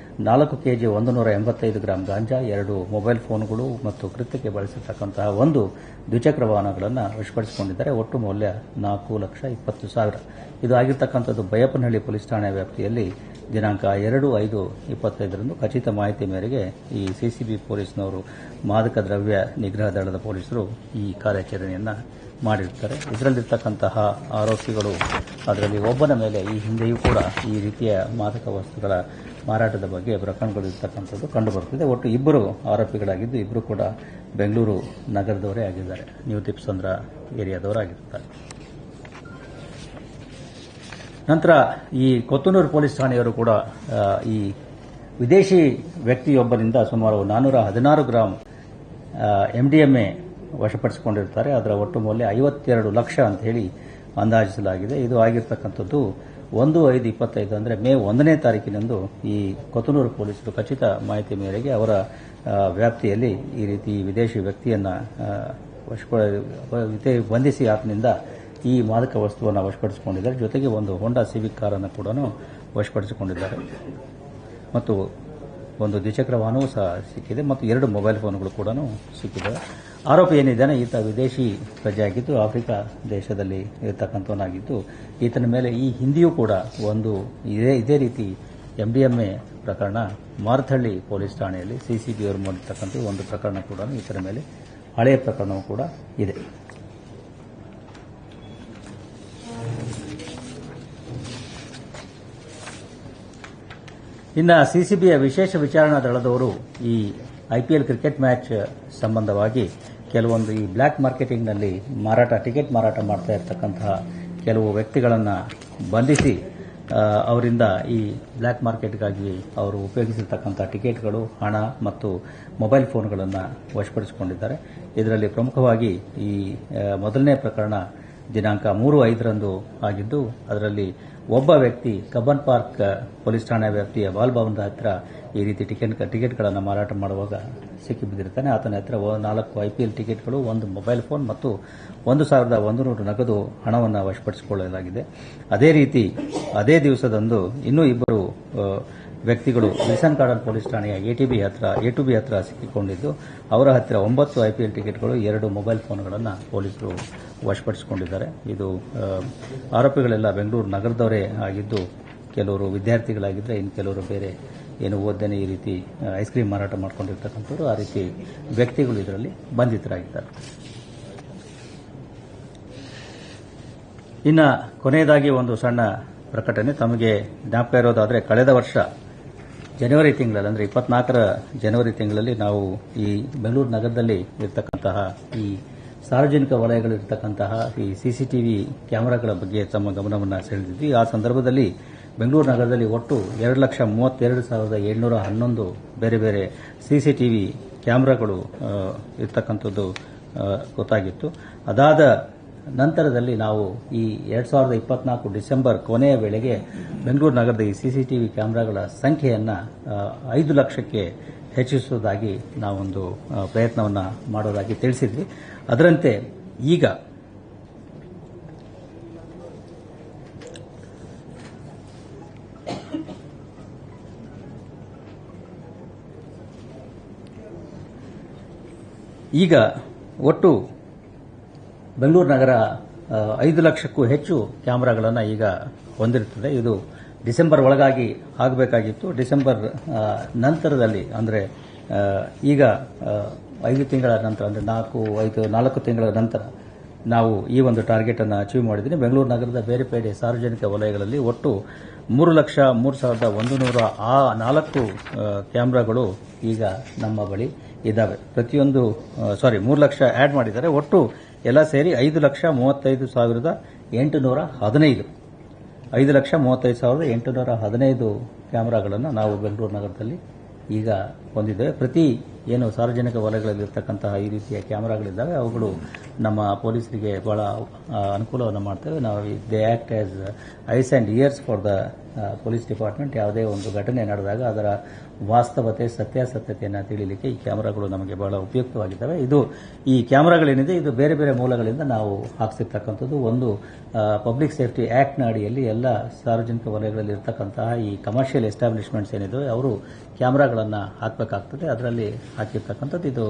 4 ಕೆಜಿ 185 ಗ್ರಾಂ ಗಾಂಜಾ, 2 ಮೊಬೈಲ್ ಫೋನ್ಗಳು ಮತ್ತು ಕೃತ್ಯಕ್ಕೆ ಬಳಸಿರ್ತಕ್ಕಂತಹ 1 ದ್ವಿಚಕ್ರ ವಾಹನಗಳನ್ನು ವಶಪಡಿಸಿಕೊಂಡಿದ್ದಾರೆ. ಒಟ್ಟು ಮೌಲ್ಯ 4,20,000. ಇದು ಆಗಿರ್ತಕ್ಕಂಥದ್ದು ಬೈಯಪ್ಪನಹಳ್ಳಿ ಪೊಲೀಸ್ ಠಾಣೆ ವ್ಯಾಪ್ತಿಯಲ್ಲಿ ದಿನಾಂಕ 2/5/25ರಂದು. ಖಚಿತ ಮಾಹಿತಿ ಮೇರೆಗೆ ಈ ಸಿಸಿಬಿ ಪೊಲೀಸ್ನವರು ಮಾದಕ ದ್ರವ್ಯ ನಿಗ್ರಹ ದಳದ ಪೊಲೀಸರು ಈ ಕಾರ್ಯಾಚರಣೆಯನ್ನು ಮಾಡಿರ್ತಾರೆ. ಇದರಲ್ಲಿರ್ತಕ್ಕಂತಹ ಆರೋಪಿಗಳು ಅದರಲ್ಲಿ ಒಬ್ಬನ ಮೇಲೆ ಈ ಹಿಂದೆಯೂ ಕೂಡ ಈ ರೀತಿಯ ಮಾದಕ ವಸ್ತುಗಳ ಮಾರಾಟದ ಬಗ್ಗೆ ಪ್ರಕರಣಗಳು ಇರ್ತಕ್ಕಂಥದ್ದು ಕಂಡುಬರುತ್ತಿದೆ. ಒಟ್ಟು 2 ಆರೋಪಿಗಳಾಗಿದ್ದು 2 ಕೂಡ ಬೆಂಗಳೂರು ನಗರದವರೇ ಆಗಿದ್ದಾರೆ, ನ್ಯೂ ತಿಪ್ಸಂದ್ರ ಏರಿಯಾದವರಾಗಿರ್ತಾರೆ. ನಂತರ ಈ ಕೊತ್ತನೂರು ಪೊಲೀಸ್ ಠಾಣೆಯವರು ಕೂಡ ಈ ವಿದೇಶಿ ವ್ಯಕ್ತಿಯೊಬ್ಬರಿಂದ ಸುಮಾರು 416 ಗ್ರಾಂ ಎಂಡಿಎಂಎ ವಶಪಡಿಸಿಕೊಂಡಿರ್ತಾರೆ. ಅದರ ಒಟ್ಟು ಮೌಲ್ಯ 52 ಲಕ್ಷ ಅಂತ ಹೇಳಿ ಅಂದಾಜಿಸಲಾಗಿದೆ. ಇದು ಆಗಿರ್ತಕ್ಕಂಥದ್ದು 1/5/25 ಅಂದರೆ ಮೇ 1ನೇ ತಾರೀಕಿನಂದು ಈ ಕೊತ್ತನೂರು ಪೊಲೀಸರು ಖಚಿತ ಮಾಹಿತಿ ಮೇರೆಗೆ ಅವರ ವ್ಯಾಪ್ತಿಯಲ್ಲಿ ಈ ರೀತಿ ವಿದೇಶಿ ವ್ಯಕ್ತಿಯನ್ನು ಬಂಧಿಸಿ ಆತನಿಂದ ಈ ಮಾದಕ ವಸ್ತುವನ್ನು ವಶಪಡಿಸಿಕೊಂಡಿದ್ದಾರೆ. ಜೊತೆಗೆ ಒಂದು ಹೋಂಡಾ ಸಿವಿಕ್ ಕಾರನ್ನು ಕೂಡ ವಶಪಡಿಸಿಕೊಂಡಿದ್ದಾರೆ. ಮತ್ತು ಒಂದು ದ್ವಿಚಕ್ರ ವಾಹನವೂ ಸಹ ಸಿಕ್ಕಿದೆ ಮತ್ತು 2 ಮೊಬೈಲ್ ಫೋನ್ಗಳು ಕೂಡ ಸಿಕ್ಕಿದ್ದಾವೆ. ಆರೋಪಿ ಏನಿದ್ದಾನೆ ಈತ ವಿದೇಶಿ ಪ್ರಜೆಯಾಗಿದ್ದು ಆಫ್ರಿಕಾ ದೇಶದಲ್ಲಿ ಇರತಕ್ಕಂಥವನಾಗಿದ್ದು ಈತನ ಮೇಲೆ ಈ ಹಿಂದೆಯೂ ಕೂಡ ಒಂದು ಇದೇ ರೀತಿ MDMA ಪ್ರಕರಣ ಮಾರತಹಳ್ಳಿ ಪೊಲೀಸ್ ಠಾಣೆಯಲ್ಲಿ CCB ಅವರು ಮಾಡಿರ್ತಕ್ಕಂಥ ಒಂದು ಪ್ರಕರಣ ಕೂಡ ಈತನ ಮೇಲೆ ಹಳೆಯ ಪ್ರಕರಣವೂ ಕೂಡ ಇದೆ. ಇನ್ನು CCBಯ ವಿಶೇಷ ವಿಚಾರಣಾ ದಳದವರು ಈ IPL ಕ್ರಿಕೆಟ್ ಮ್ಯಾಚ್ ಸಂಬಂಧವಾಗಿ ಕೆಲವೊಂದು ಈ ಬ್ಲ್ಯಾಕ್ ಮಾರ್ಕೆಟಿಂಗ್ನಲ್ಲಿ ಟಿಕೆಟ್ ಮಾರಾಟ ಮಾಡ್ತಾ ಇರತಕ್ಕಂತಹ ಕೆಲವು ವ್ಯಕ್ತಿಗಳನ್ನು ಬಂಧಿಸಿ ಅವರಿಂದ ಈ ಬ್ಲ್ಯಾಕ್ ಮಾರ್ಕೆಟ್ಗಾಗಿ ಅವರು ಉಪಯೋಗಿಸಿರ್ತಕ್ಕಂಥ ಟಿಕೆಟ್ಗಳು, ಹಣ ಮತ್ತು ಮೊಬೈಲ್ ಫೋನ್ಗಳನ್ನು ವಶಪಡಿಸಿಕೊಂಡಿದ್ದಾರೆ. ಇದರಲ್ಲಿ ಪ್ರಮುಖವಾಗಿ ಈ ಮೊದಲನೇ ಪ್ರಕರಣ ದಿನಾಂಕ 3/5ರಂದು ಆಗಿದ್ದು ಅದರಲ್ಲಿ ಒಬ್ಬ ವ್ಯಕ್ತಿ ಕಬ್ಬನ್ ಪಾರ್ಕ್ ಪೊಲೀಸ್ ಠಾಣೆ ವ್ಯಾಪ್ತಿಯ ಬಾಲ್ ಭವನದ ಹತ್ರ ಈ ರೀತಿ ಟಿಕೆಟ್ಗಳನ್ನು ಮಾರಾಟ ಮಾಡುವಾಗ ಸಿಕ್ಕಿಬಿದ್ದಿರ್ತಾನೆ. ಆತನ ಹತ್ರ 4 IPL ಟಿಕೆಟ್ಗಳು, 1 ಮೊಬೈಲ್ ಫೋನ್ ಮತ್ತು 1,100 ನಗದು ಹಣವನ್ನು ವಶಪಡಿಸಿಕೊಳ್ಳಲಾಗಿದೆ. ಅದೇ ರೀತಿ ಅದೇ ದಿವಸದಂದು ಇನ್ನೂ 2 ವ್ಯಕ್ತಿಗಳು ವಿಲ್ಸನ್ ಗಾರ್ಡನ್ ಪೊಲೀಸ್ ಠಾಣೆಯ A2B ಹತ್ರ ಸಿಕ್ಕಿಕೊಂಡಿದ್ದು ಅವರ ಹತ್ತಿರ 9 IPL ಟಿಕೆಟ್ಗಳು, 2 ಮೊಬೈಲ್ ಫೋನ್ಗಳನ್ನು ಪೊಲೀಸರು ವಶಪಡಿಸಿಕೊಂಡಿದ್ದಾರೆ. ಇದು ಆರೋಪಿಗಳೆಲ್ಲ ಬೆಂಗಳೂರು ನಗರದವರೇ ಆಗಿದ್ದು ಕೆಲವರು ವಿದ್ಯಾರ್ಥಿಗಳಾಗಿದ್ದರೆ ಇನ್ನು ಕೆಲವರು ಬೇರೆ ಏನು ಓದ್ದೇನೆ ಈ ರೀತಿ ಐಸ್ ಕ್ರೀಮ್ ಮಾರಾಟ ಮಾಡಿಕೊಂಡಿರ್ತಕ್ಕಂಥವ್ರು, ಆ ರೀತಿ ವ್ಯಕ್ತಿಗಳು ಇದರಲ್ಲಿ ಬಂಧಿತರಾಗಿದ್ದಾರೆ. ಇನ್ನು ಕೊನೆಯದಾಗಿ ಒಂದು ಸಣ್ಣ ಪ್ರಕಟಣೆ ತಮಗೆ ಜ್ಞಾಪಕ ಇರೋದಾದರೆ ಕಳೆದ ವರ್ಷ ಜನವರಿ ತಿಂಗಳಲ್ಲಿ ಅಂದರೆ 24ರ ಜನವರಿ ತಿಂಗಳಲ್ಲಿ ನಾವು ಈ ಬೆಂಗಳೂರು ನಗರದಲ್ಲಿ ಇರತಕ್ಕಂತಹ ಈ ಸಾರ್ವಜನಿಕ ವಲಯಗಳಿರ್ತಕ್ಕಂತಹ ಈ CCTV ಕ್ಯಾಮೆರಾಗಳ ಬಗ್ಗೆ ತಮ್ಮ ಗಮನವನ್ನು ಸೆಳೆದಿದ್ವಿ. ಆ ಸಂದರ್ಭದಲ್ಲಿ ಬೆಂಗಳೂರು ನಗರದಲ್ಲಿ ಒಟ್ಟು 2,32,711 ಬೇರೆ ಬೇರೆ CCTV ಕ್ಯಾಮೆರಾಗಳು ಇರ್ತಕ್ಕಂಥದ್ದು ಗೊತ್ತಾಗಿತ್ತು. ಅದಾದ ನಂತರದಲ್ಲಿ ನಾವು ಈ 2024 ಡಿಸೆಂಬರ್ ಕೊನೆಯ ವೇಳೆಗೆ ಬೆಂಗಳೂರು ನಗರದ ಈ CCTV ಕ್ಯಾಮೆರಾಗಳ ಸಂಖ್ಯೆಯನ್ನು 5 ಲಕ್ಷಕ್ಕೆ ಹೆಚ್ಚಿಸುವುದಾಗಿ ನಾವೊಂದು ಪ್ರಯತ್ನವನ್ನು ಮಾಡೋದಾಗಿ ತಿಳಿಸಿದ್ವಿ. ಅದರಂತೆ ಈಗ ಒಟ್ಟು ಬೆಂಗಳೂರು ನಗರ 5 ಲಕ್ಷಕ್ಕೂ ಹೆಚ್ಚು ಕ್ಯಾಮೆರಾಗಳನ್ನು ಈಗ ಹೊಂದಿರುತ್ತದೆ. ಇದು ಡಿಸೆಂಬರ್ ಒಳಗಾಗಿ ಆಗಬೇಕಾಗಿತ್ತು. ಡಿಸೆಂಬರ್ ನಂತರದಲ್ಲಿ ಅಂದರೆ ಈಗ 5 ತಿಂಗಳ ನಂತರ ಅಂದರೆ 4 ತಿಂಗಳ ನಂತರ ನಾವು ಈ ಒಂದು ಟಾರ್ಗೆಟ್ ಅನ್ನು ಅಚೀವ್ ಮಾಡಿದ್ದೀನಿ. ಬೆಂಗಳೂರು ನಗರದ ಬೇರೆ ಬೇರೆ ಸಾರ್ವಜನಿಕ ವಲಯಗಳಲ್ಲಿ ಒಟ್ಟು 3,03,104 ಕ್ಯಾಮೆರಾಗಳು ಈಗ ನಮ್ಮ ಬಳಿ ಇದ್ದಾವೆ. 3 ಲಕ್ಷ ಆಡ್ ಮಾಡಿದ್ದಾರೆ. ಒಟ್ಟು ಎಲ್ಲ ಸೇರಿ 5,35,815 5,35,815 ಕ್ಯಾಮೆರಾಗಳನ್ನು ನಾವು ಬೆಂಗಳೂರು ನಗರದಲ್ಲಿ ಈಗ ಹೊಂದಿದ್ದೇವೆ. ಪ್ರತಿ ಏನು ಸಾರ್ವಜನಿಕ ವಲಯಗಳಲ್ಲಿರ್ತಕ್ಕಂತಹ ಈ ರೀತಿಯ ಕ್ಯಾಮೆರಾಗಳಿದ್ದಾವೆ ಅವುಗಳು ನಮ್ಮ ಪೊಲೀಸರಿಗೆ ಬಹಳ ಅನುಕೂಲವನ್ನು ಮಾಡ್ತೇವೆ. ನಾವು they act as ice and years for the police department. ಯಾವುದೇ ಒಂದು ಘಟನೆ ನಡೆದಾಗ ಅದರ ವಾಸ್ತವತೆ, ಸತ್ಯಾಸತ್ಯತೆಯನ್ನು ತಿಳಿಯಲಿಕ್ಕೆ ಈ ಕ್ಯಾಮೆರಾಗಳು ನಮಗೆ ಬಹಳ ಉಪಯುಕ್ತವಾಗಿದ್ದಾವೆ. ಈ ಕ್ಯಾಮೆರಾಗಳೇನಿದೆ ಇದು ಬೇರೆ ಬೇರೆ ಮೂಲಗಳಿಂದ ನಾವು ಹಾಕಿಸಿರ್ತಕ್ಕಂಥದ್ದು. ಒಂದು ಪಬ್ಲಿಕ್ ಸೇಫ್ಟಿ ಆಕ್ಟ್ನ ಅಡಿಯಲ್ಲಿ ಎಲ್ಲ ಸಾರ್ವಜನಿಕ ವಲಯಗಳಲ್ಲಿ ಇರತಕ್ಕಂತಹ ಈ ಕಮರ್ಷಿಯಲ್ ಎಸ್ಟಾಬ್ಲಿಷ್ಮೆಂಟ್ಸ್ ಏನಿದೆ ಅವರು ಕ್ಯಾಮೆರಾಗಳನ್ನು ಹಾಕಬೇಕಾಗ್ತದೆ. ಅದರಲ್ಲಿ ಹಾಕಿರ್ತಕ್ಕಂಥದ್ದು ಇದು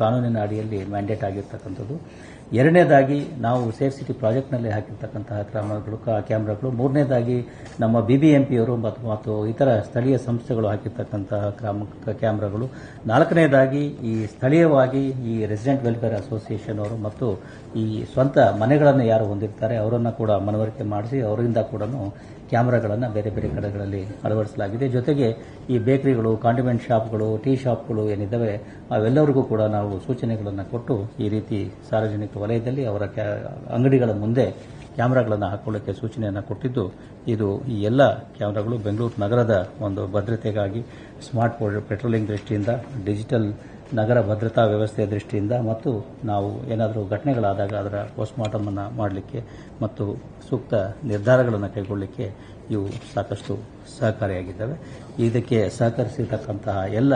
ಕಾನೂನಿನ ಅಡಿಯಲ್ಲಿ ಮ್ಯಾಂಡೇಟ್ ಆಗಿರ್ತಕ್ಕಂಥದ್ದು. ಎರಡನೇದಾಗಿ ನಾವು ಸೇಫ್ ಸಿಟಿ ಪ್ರಾಜೆಕ್ಟ್ನಲ್ಲಿ ಹಾಕಿರ್ತಕ್ಕಂತಹ ಕ್ಯಾಮೆರಾಗಳು. ಮೂರನೇದಾಗಿ ನಮ್ಮ BBMPಯವರು ಮತ್ತು ಇತರ ಸ್ಥಳೀಯ ಸಂಸ್ಥೆಗಳು ಹಾಕಿರ್ತಕ್ಕಂತಹ ಕ್ಯಾಮೆರಾಗಳು. ನಾಲ್ಕನೇದಾಗಿ ಈ ಸ್ಥಳೀಯವಾಗಿ ಈ ರೆಸಿಡೆಂಟ್ ವೆಲ್ಫೇರ್ ಅಸೋಸಿಯೇಷನ್ ಅವರು ಮತ್ತು ಈ ಸ್ವಂತ ಮನೆಗಳನ್ನು ಯಾರು ಹೊಂದಿರ್ತಾರೆ ಅವರನ್ನು ಕೂಡ ಮನವರಿಕೆ ಮಾಡಿಸಿ ಅವರಿಂದ ಕೂಡ ಕ್ಯಾಮೆರಾಗಳನ್ನು ಬೇರೆ ಬೇರೆ ಕಡೆಗಳಲ್ಲಿ ಅಳವಡಿಸಲಾಗಿದೆ. ಜೊತೆಗೆ ಈ ಬೇಕರಿಗಳು, ಕಾಂಡಿಮೆಂಟ್ ಶಾಪ್ಗಳು, ಟೀ ಶಾಪ್ಗಳು ಏನಿದ್ದಾವೆ ಅವೆಲ್ಲರಿಗೂ ಕೂಡ ನಾವು ಸೂಚನೆಗಳನ್ನು ಕೊಟ್ಟು ಈ ರೀತಿ ಸಾರ್ವಜನಿಕ ವಲಯದಲ್ಲಿ ಅವರ ಅಂಗಡಿಗಳ ಮುಂದೆ ಕ್ಯಾಮೆರಾಗಳನ್ನು ಹಾಕೊಳ್ಳೋಕ್ಕೆ ಸೂಚನೆಯನ್ನು ಕೊಟ್ಟಿದ್ದು, ಈ ಎಲ್ಲ ಕ್ಯಾಮೆರಾಗಳು ಬೆಂಗಳೂರು ನಗರದ ಒಂದು ಭದ್ರತೆಗಾಗಿ, ಸ್ಮಾರ್ಟ್ ಪೆಟ್ರೋಲಿಂಗ್ ದೃಷ್ಟಿಯಿಂದ, ಡಿಜಿಟಲ್ ನಗರ ಭದ್ರತಾ ವ್ಯವಸ್ಥೆಯ ದೃಷ್ಟಿಯಿಂದ ಮತ್ತು ನಾವು ಏನಾದರೂ ಘಟನೆಗಳಾದಾಗ ಅದರ ಪೋಸ್ಟ್ಮಾರ್ಟಮ್ ಅನ್ನು ಮಾಡಲಿಕ್ಕೆ ಮತ್ತು ಸೂಕ್ತ ನಿರ್ಧಾರಗಳನ್ನು ಕೈಗೊಳ್ಳಲಿಕ್ಕೆ ಇವು ಸಾಕಷ್ಟು ಸಹಕಾರಿಯಾಗಿದ್ದಾವೆ. ಇದಕ್ಕೆ ಸಹಕರಿಸಿರ್ತಕ್ಕಂತಹ ಎಲ್ಲ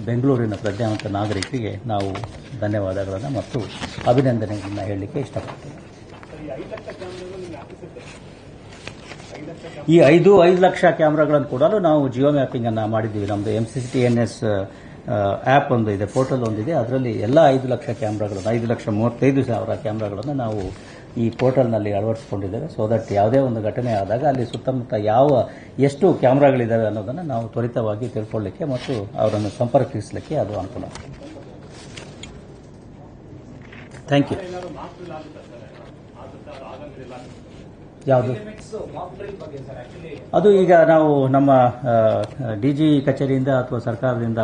ಬೆಂಗಳೂರಿನ ಪ್ರಜ್ಞಾವಂತ ನಾಗರಿಕರಿಗೆ ನಾವು ಧನ್ಯವಾದಗಳನ್ನು ಮತ್ತು ಅಭಿನಂದನೆಗಳನ್ನು ಹೇಳಲಿಕ್ಕೆ ಇಷ್ಟಪಡ್ತೇವೆ. ಈ 5 ಲಕ್ಷ ಕ್ಯಾಮ್ರಾಗಳನ್ನು ಕೂಡ ನಾವು ಜಿಯೋ ಮ್ಯಾಪಿಂಗ್ ಅನ್ನ ಮಾಡಿದ್ದೀವಿ. ನಮ್ಮದು MCCTNS ಆ್ಯಪ್ ಒಂದು ಇದೆ, ಪೋರ್ಟಲ್ ಒಂದಿದೆ. ಅದರಲ್ಲಿ ಎಲ್ಲ 5 ಲಕ್ಷ ಕ್ಯಾಮ್ರಾಗಳನ್ನು, 5,35,000 ಕ್ಯಾಮ್ರಾಗಳನ್ನು ನಾವು ಈ ಪೋರ್ಟಲ್ನಲ್ಲಿ ಅಳವಡಿಸಿಕೊಂಡಿದ್ದೇವೆ. ಸೊ ದಟ್ ಯಾವುದೇ ಒಂದು ಘಟನೆ ಆದಾಗ ಅಲ್ಲಿ ಸುತ್ತಮುತ್ತ ಎಷ್ಟು ಕ್ಯಾಮ್ರಾಗಳಿದ್ದಾವೆ ಅನ್ನೋದನ್ನು ನಾವು ತ್ವರಿತವಾಗಿ ತಿಳ್ಕೊಳ್ಳಿಕ್ಕೆ ಮತ್ತು ಅವರನ್ನು ಸಂಪರ್ಕಿಸಲಿಕ್ಕೆ ಅದು ಅನುಕೂಲ. Thank you. ಯಾವುದು ಅದು ಈಗ ನಾವು ನಮ್ಮ DG ಕಚೇರಿಯಿಂದ ಅಥವಾ ಸರ್ಕಾರದಿಂದ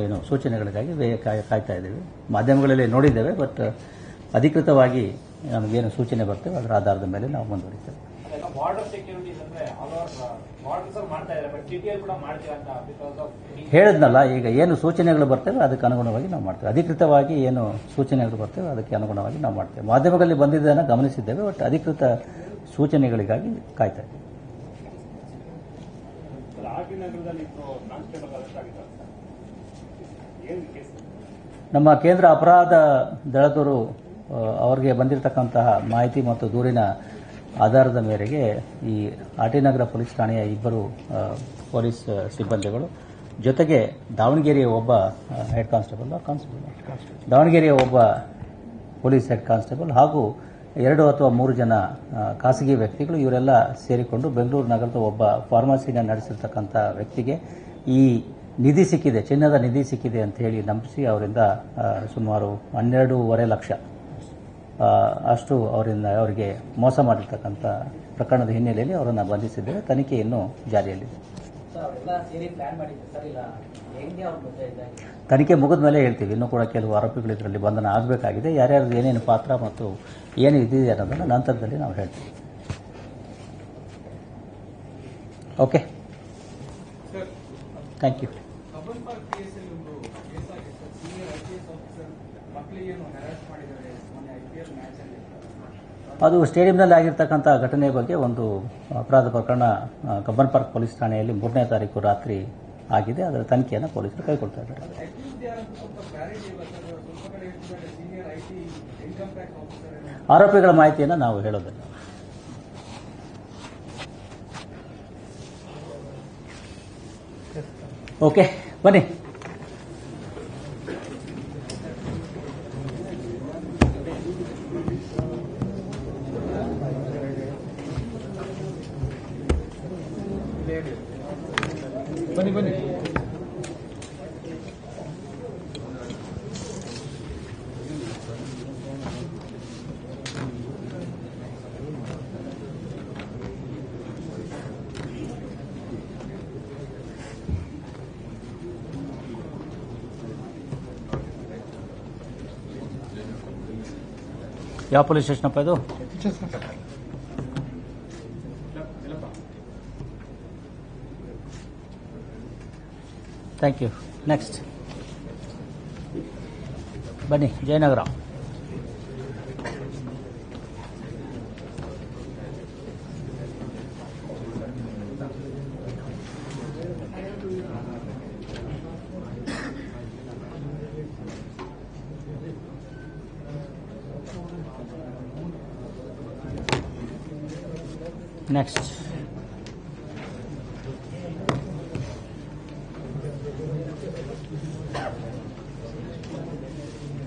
ಏನು ಸೂಚನೆಗಳಿಗಾಗಿ ಕಾಯ್ತಾ ಇದ್ದೇವೆ. ಮಾಧ್ಯಮಗಳಲ್ಲಿ ನೋಡಿದ್ದೇವೆ, ಬಟ್ ಅಧಿಕೃತವಾಗಿ ನಮಗೇನು ಸೂಚನೆ ಬರ್ತೇವೆ ಅದರ ಆಧಾರದ ಮೇಲೆ ನಾವು ಮುಂದುವರಿತೇವೆ. ಹೇಳಿದ್ನಲ್ಲ, ಈಗ ಏನು ಸೂಚನೆಗಳು ಬರ್ತೇವೆ ಅದಕ್ಕೆ ಅನುಗುಣವಾಗಿ ನಾವು ಮಾಡ್ತೇವೆ. ಅಧಿಕೃತವಾಗಿ ಏನು ಸೂಚನೆಗಳು ಬರ್ತೇವೆ ಅದಕ್ಕೆ ಅನುಗುಣವಾಗಿ ನಾವು ಮಾಡ್ತೇವೆ. ಮಾಧ್ಯಮಗಳಲ್ಲಿ ಬಂದಿದ್ದನ್ನು ಗಮನಿಸಿದ್ದೇವೆ, ಬಟ್ ಅಧಿಕೃತ ಸೂಚನೆಗಳಿಗಾಗಿ ಕಾಯ್ತಾ ಇದ್ದೇವೆ. ನಮ್ಮ ಕೇಂದ್ರ ಅಪರಾಧ ದಳದವರು ಅವರಿಗೆ ಬಂದಿರತಕ್ಕಂತಹ ಮಾಹಿತಿ ಮತ್ತು ದೂರಿನ ಆಧಾರದ ಮೇರೆಗೆ ಈ ಆಟಿನಗರ ಪೊಲೀಸ್ ಠಾಣೆಯ 2 ಪೊಲೀಸ್ ಸಿಬ್ಬಂದಿಗಳು ಜೊತೆಗೆ ದಾವಣಗೆರೆಯ ಒಬ್ಬ ಹೆಡ್ ಕಾನ್ಸ್ಟೇಬಲ್, ದಾವಣಗೆರೆಯ ಒಬ್ಬ ಪೊಲೀಸ್ ಹೆಡ್ ಕಾನ್ಸ್ಟೇಬಲ್ ಹಾಗೂ 2 ಅಥವಾ 3 ಜನ ಖಾಸಗಿ ವ್ಯಕ್ತಿಗಳು, ಇವರೆಲ್ಲ ಸೇರಿಕೊಂಡು ಬೆಂಗಳೂರು ನಗರದ ಒಬ್ಬ ಫಾರ್ಮಸಿನ ನಡೆಸಿರ್ತಕ್ಕಂಥ ವ್ಯಕ್ತಿಗೆ ಈ ನಿಧಿ ಸಿಕ್ಕಿದೆ, ಚಿನ್ನದ ನಿಧಿ ಸಿಕ್ಕಿದೆ ಅಂತ ಹೇಳಿ ನಂಬಿಸಿ ಅವರಿಂದ ಸುಮಾರು 12.5 ಲಕ್ಷ ಅಷ್ಟು ಅವರಿಗೆ ಮೋಸ ಮಾಡಿರ್ತಕ್ಕಂಥ ಪ್ರಕರಣದ ಹಿನ್ನೆಲೆಯಲ್ಲಿ ಅವರನ್ನು ಬಂಧಿಸಿದ್ದೇವೆ. ತನಿಖೆ ಇನ್ನೂ ಜಾರಿಯಲ್ಲಿದೆ. ತನಿಖೆ ಮುಗಿದ ಮೇಲೆ ಹೇಳ್ತೀವಿ. ಇನ್ನೂ ಕೂಡ ಕೆಲವು ಆರೋಪಿಗಳು ಇದರಲ್ಲಿ ಬಂಧನ ಆಗಬೇಕಾಗಿದೆ. ಯಾರ್ಯಾರು ಏನೇನು ಪಾತ್ರ ಮತ್ತು ಏನು ಇದಿದೆ ಅನ್ನೋದನ್ನು ನಂತರದಲ್ಲಿ ನಾವು ಹೇಳ್ತೀವಿ. Okay, thank you. ಅದು ಸ್ಟೇಡಿಯಂನಲ್ಲಿ ಆಗಿರ್ತಕ್ಕಂಥ ಘಟನೆಯ ಬಗ್ಗೆ ಒಂದು ಅಪರಾಧ ಪ್ರಕರಣ ಕಬ್ಬನ್ ಪಾರ್ಕ್ ಪೊಲೀಸ್ ಠಾಣೆಯಲ್ಲಿ 3ನೇ ತಾರೀಕು ರಾತ್ರಿ ಆಗಿದೆ. ಅದರ ತನಿಖೆಯನ್ನು ಪೊಲೀಸರು ಕೈಗೊಳ್ತಾ ಇದ್ದಾರೆ. ಆರೋಪಿಗಳ ಮಾಹಿತಿಯನ್ನು ನಾವು ಹೇಳೋದಿಲ್ಲ. ಓಕೆ, ಬನ್ನಿ. ಬನ್ನಿ. ಯಾವ ಪೊಲೀಸ್ ಸ್ಟೇಷನಪ್ಪ ಇದು? Thank you. ನೆಕ್ಸ್ಟ್ ಬನ್ನಿ, ಜಯನಗರ. ನೆಕ್ಸ್ಟ್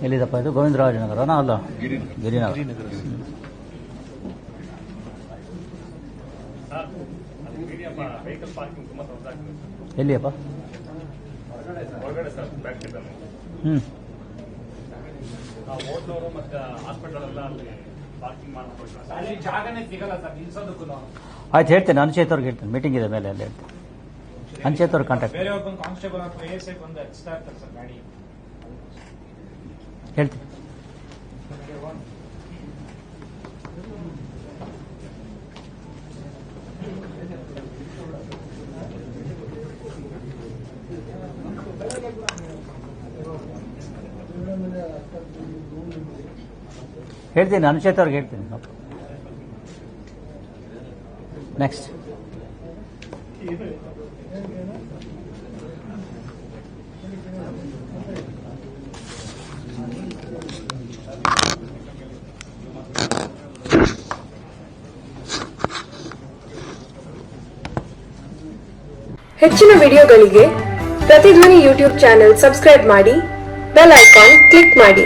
ಎಲ್ಲಿದಪ್ಪ ಇದು? ಗೋವಿಂದರಾಜನಗರನಾ? ಅಲ್ಲ, ಗಿರಿನಗರ. ಎಲ್ಲಿಯಪ್ಪ? ಆಯ್ತು, ಹೇಳ್ತೇನೆ. ಅನುಚೇತ್ ಅವ್ರಿಗೆ ಹೇಳ್ತೇನೆ, ಮೀಟಿಂಗ್ ಇದೆ ಮೇಲೆ, ಅಲ್ಲಿ ಹೇಳ್ತೇನೆ. ಅನುಚೇತ್ ಅವ್ರ ಕಾಂಟ್ಯಾಕ್ಟ್ ಹೇಳ್ತೀನಿ. ಅನುಚೇತ್ ಅವ್ರಿಗೆ ಹೇಳ್ತೀನಿ. ನೆಕ್ಸ್ಟ್ ಹೆಚ್ಚಿನ ವಿಡಿಯೋಗಳಿಗೆ ಪ್ರತಿಧ್ವನಿ ಯೂಟ್ಯೂಬ್ ಚಾನೆಲ್ ಸಬ್ಸ್ಕ್ರೈಬ್ ಮಾಡಿ, ಬೆಲ್ ಐಕಾನ್ ಕ್ಲಿಕ್ ಮಾಡಿ.